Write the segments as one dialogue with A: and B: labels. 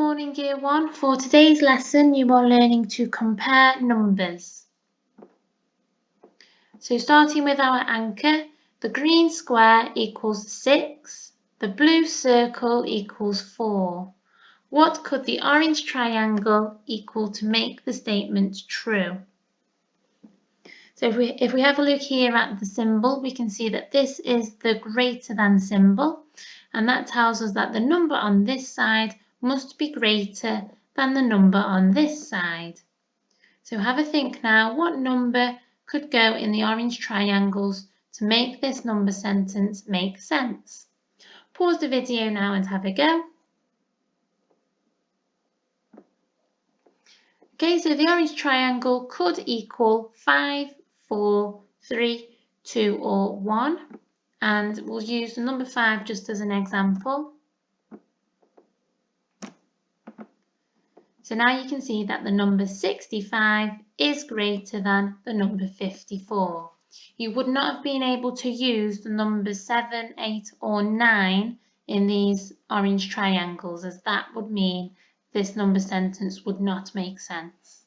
A: morning, Year 1. For today's lesson, you are learning to compare numbers. So starting with our anchor, the green square equals 6, the blue circle equals 4. What could the orange triangle equal to make the statement true? So if we have a look here at the symbol, we can see that this is the greater than symbol, and that tells us that the number on this side must be greater than the number on this side. So have a think now, what number could go in the orange triangles to make this number sentence make sense? Pause the video now and have a go. Okay, so the orange triangle could equal 5, 4, 3, 2 or 1, and we'll use the number 5 just as an example. So now you can see that the number 65 is greater than the number 54. You would not have been able to use the numbers 7, 8 or 9 in these orange triangles, as that would mean this number sentence would not make sense.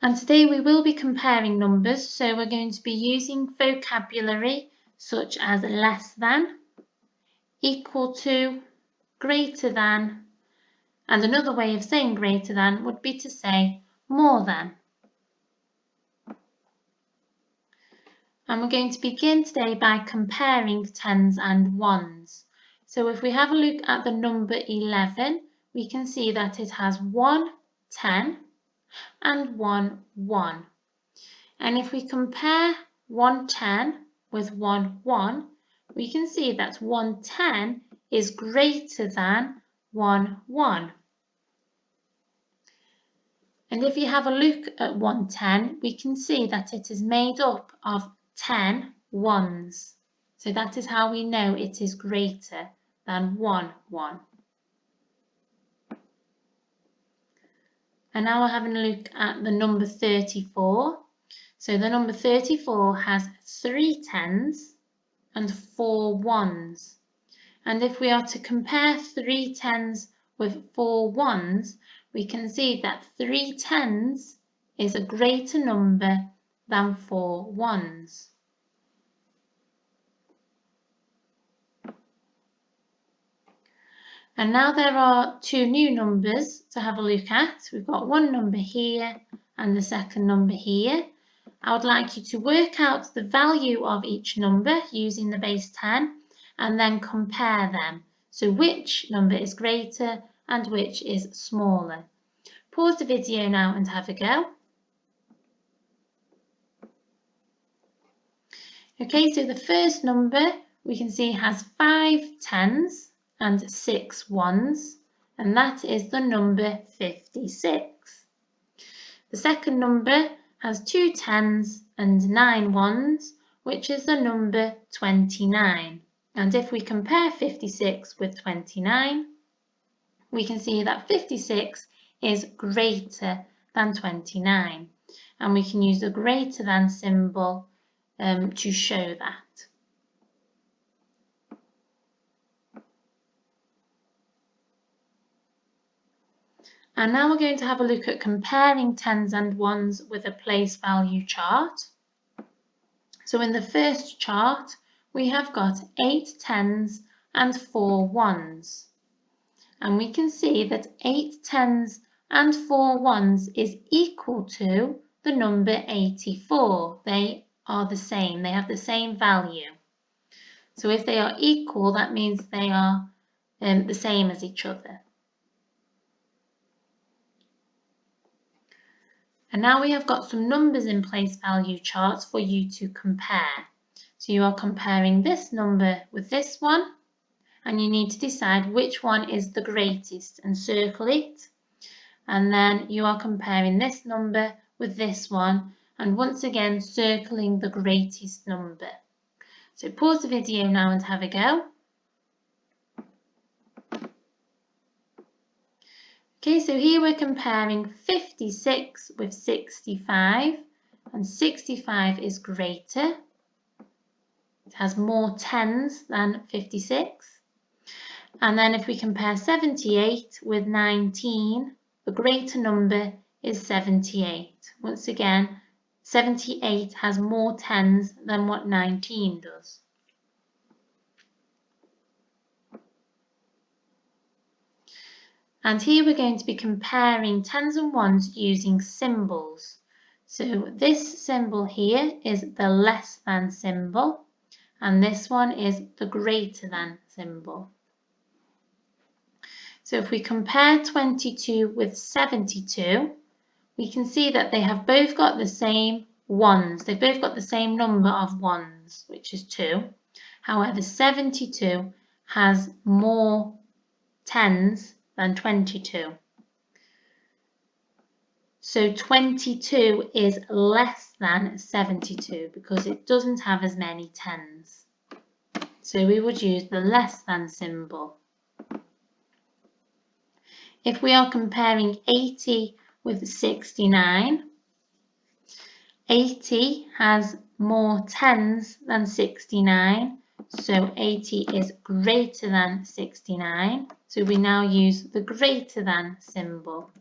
A: And today we will be comparing numbers, so we're going to be using vocabulary such as less than, equal to, greater than, and another way of saying greater than would be to say more than. And we're going to begin today by comparing tens and ones. So if we have a look at the number 11, we can see that it has 1 10 and 1 1. And if we compare 1 10 with 1 1, we can see that 1 10 is greater than 1 1. And if you have a look at 1 10, we can see that it is made up of 10 ones. So that is how we know it is greater than 1 1. And now we're having a look at the number 34. So the number 34 has 3 10s and 4 1s. And if we are to compare 3 10s with 4 1s, we can see that 3 10s is a greater number than 4 1s. And now there are two new numbers to have a look at. We've got one number here and the second number here. I would like you to work out the value of each number using the base 10 and then compare them. So which number is greater and which is smaller. Pause the video now and have a go. Okay, so the first number we can see has 5 10s and 6 1s, and that is the number 56. The second number has 2 10s and 9 1s, which is the number 29. And if we compare 56 with 29, we can see that 56 is greater than 29. And we can use the greater than symbol to show that. And now we're going to have a look at comparing tens and ones with a place value chart. So in the first chart, we have got 8 tens and 4 ones. And we can see that 8 tens and 4 ones is equal to the number 84. They are the same, they have the same value. So if they are equal, that means they are the same as each other. And now we have got some numbers in place value charts for you to compare. So you are comparing this number with this one, and you need to decide which one is the greatest and circle it. And then you are comparing this number with this one, and once again circling the greatest number. So pause the video now and have a go. Okay, so here we're comparing 56 with 65, and 65 is greater. It has more tens than 56. And then if we compare 78 with 19, the greater number is 78. Once again, 78 has more tens than what 19 does. And here we're going to be comparing tens and ones using symbols. So this symbol here is the less than symbol, and this one is the greater than symbol. So if we compare 22 with 72, we can see that they have both got the same ones. They've both got the same number of ones, which is 2. However, 72 has more tens than 22. So 22 is less than 72 because it doesn't have as many tens. So we would use the less than symbol. If we are comparing 80 with 69, 80 has more tens than 69, so 80 is greater than 69. So we now use the greater than symbol.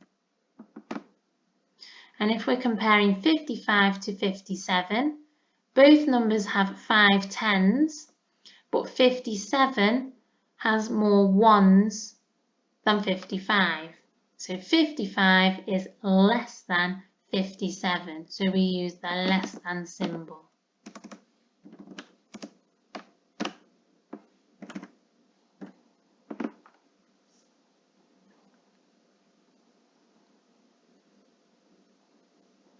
A: And if we're comparing 55 to 57, both numbers have 5 tens, but 57 has more ones than 55. So 55 is less than 57, so we use the less than symbol.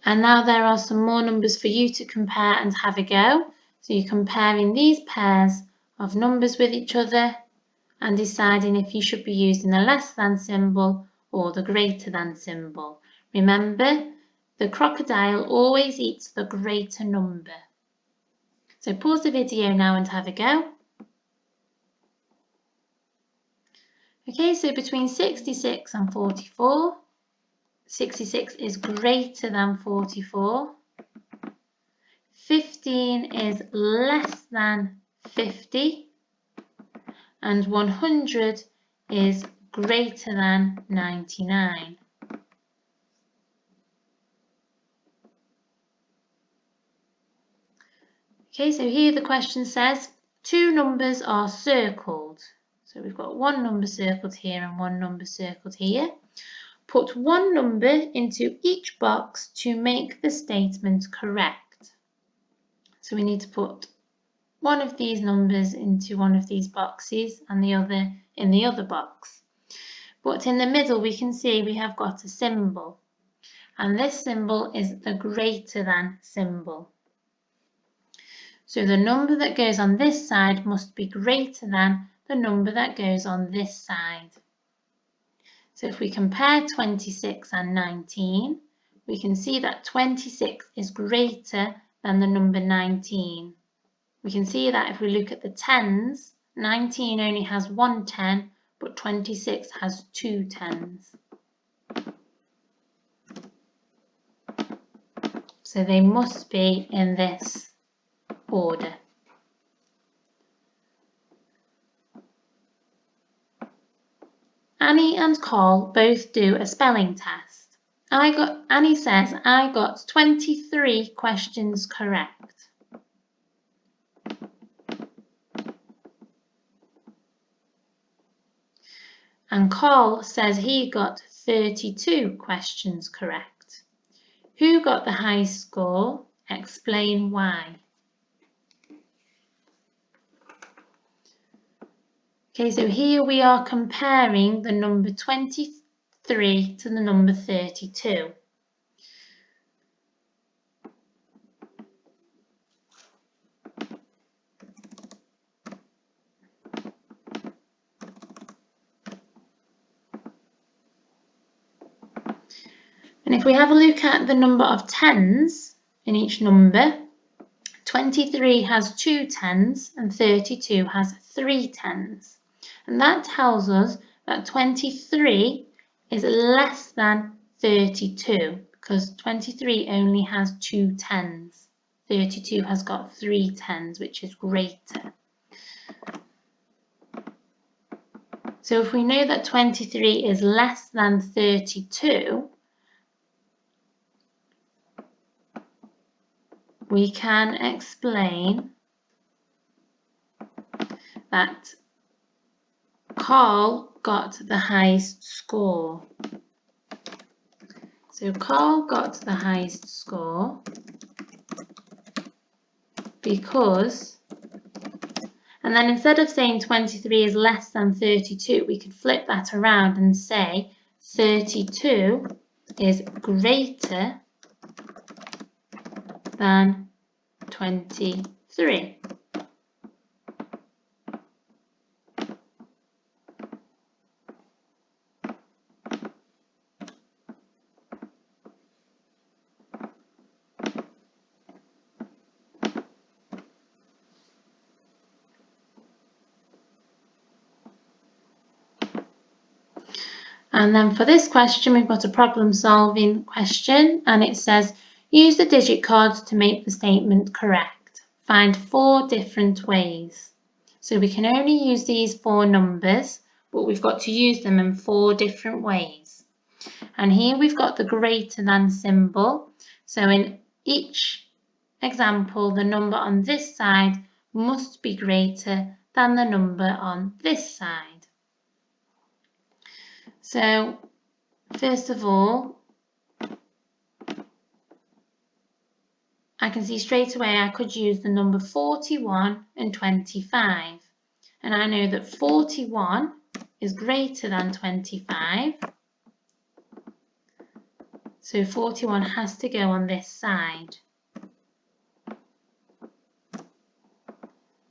A: And now there are some more numbers for you to compare and have a go. So you're comparing these pairs of numbers with each other and deciding if you should be using the less than symbol or the greater than symbol. Remember, the crocodile always eats the greater number. So pause the video now and have a go. Okay, so between 66 and 44, 66 is greater than 44. 15 is less than 50. And 100 is greater than 99. Okay, so here the question says, 2 numbers are circled. So we've got one number circled here and one number circled here. Put one number into each box to make the statement correct. So we need to put one of these numbers into one of these boxes and the other in the other box. But in the middle we can see we have got a symbol, and this symbol is the greater than symbol. So the number that goes on this side must be greater than the number that goes on this side. So if we compare 26 and 19, we can see that 26 is greater than the number 19. We can see that if we look at the tens, 19 only has 1 10, but 26 has 2 tens. So they must be in this order. Annie and Carl both do a spelling test. Annie says, I got 23 questions correct. And Carl says he got 32 questions correct. Who got the highest score? Explain why. Okay, so here we are comparing the number 23 to the number 32. And if we have a look at the number of tens in each number, 23 has 2 tens and 32 has 3 tens. And that tells us that 23 is less than 32 because 23 only has 2 tens. 32 has got 3 tens, which is greater. So if we know that 23 is less than 32, we can explain that Carl got the highest score. So Carl got the highest score because, and then instead of saying 23 is less than 32, we could flip that around and say 32 is greater than 23. And then for this question, we've got a problem-solving question, and it says, use the digit cards to make the statement correct. Find 4 different ways. So we can only use these 4 numbers, but we've got to use them in 4 different ways. And here we've got the greater than symbol. So in each example, the number on this side must be greater than the number on this side. So, first of all, I can see straight away I could use the number 41 and 25. And I know that 41 is greater than 25. So 41 has to go on this side.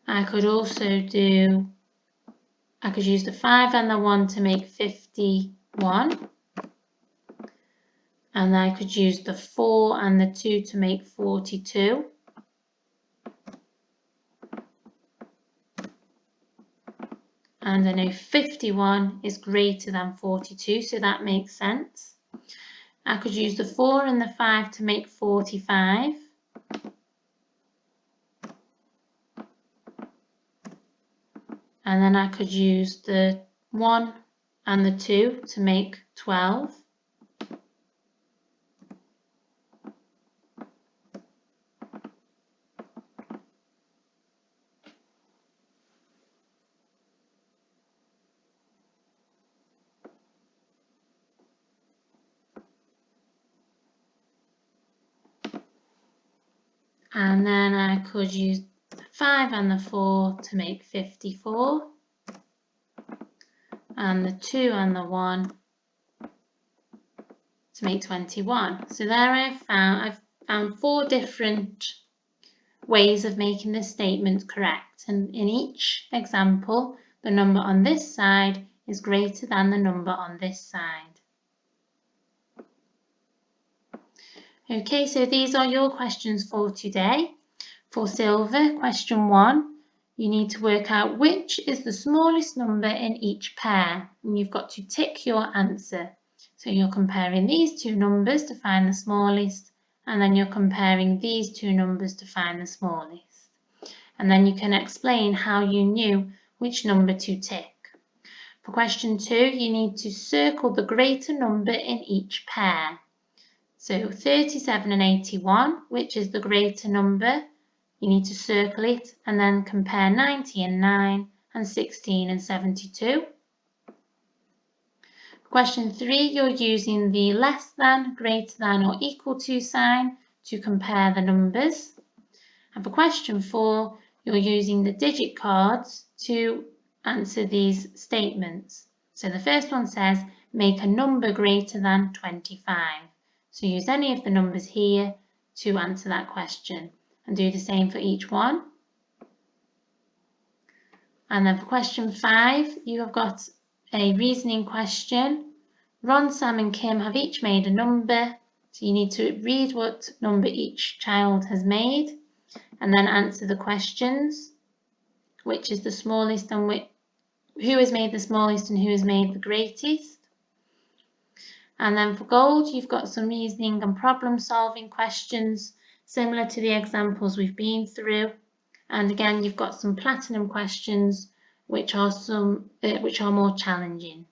A: I could also use the 5 and the 1 to make 51. And I could use the 4 and the 2 to make 42. And I know 51 is greater than 42, so that makes sense. I could use the 4 and the 5 to make 45. And then I could use the 1 and the 2 to make 12. And then I could use the 5 and the 4 to make 54. And the 2 and the 1 to make 21. So there I've found 4 different ways of making this statement correct. And in each example, the number on this side is greater than the number on this side. Okay, so these are your questions for today. For silver, question 1, you need to work out which is the smallest number in each pair, and you've got to tick your answer. So you're comparing these 2 numbers to find the smallest, and then you're comparing these 2 numbers to find the smallest. And then you can explain how you knew which number to tick. For question 2, you need to circle the greater number in each pair. So 37 and 81, which is the greater number, you need to circle it and then compare 90 and 9 and 16 and 72. For question 3, you're using the less than, greater than or equal to sign to compare the numbers. And for question 4, you're using the digit cards to answer these statements. So the first one says, make a number greater than 25. So use any of the numbers here to answer that question and do the same for each one. And then for question 5, you have got a reasoning question. Ron, Sam and Kim have each made a number. So you need to read what number each child has made and then answer the questions. Which is the smallest and who has made the smallest and who has made the greatest. And then for gold, you've got some reasoning and problem solving questions. similar to the examples we've been through. And again, you've got some platinum questions which are more challenging.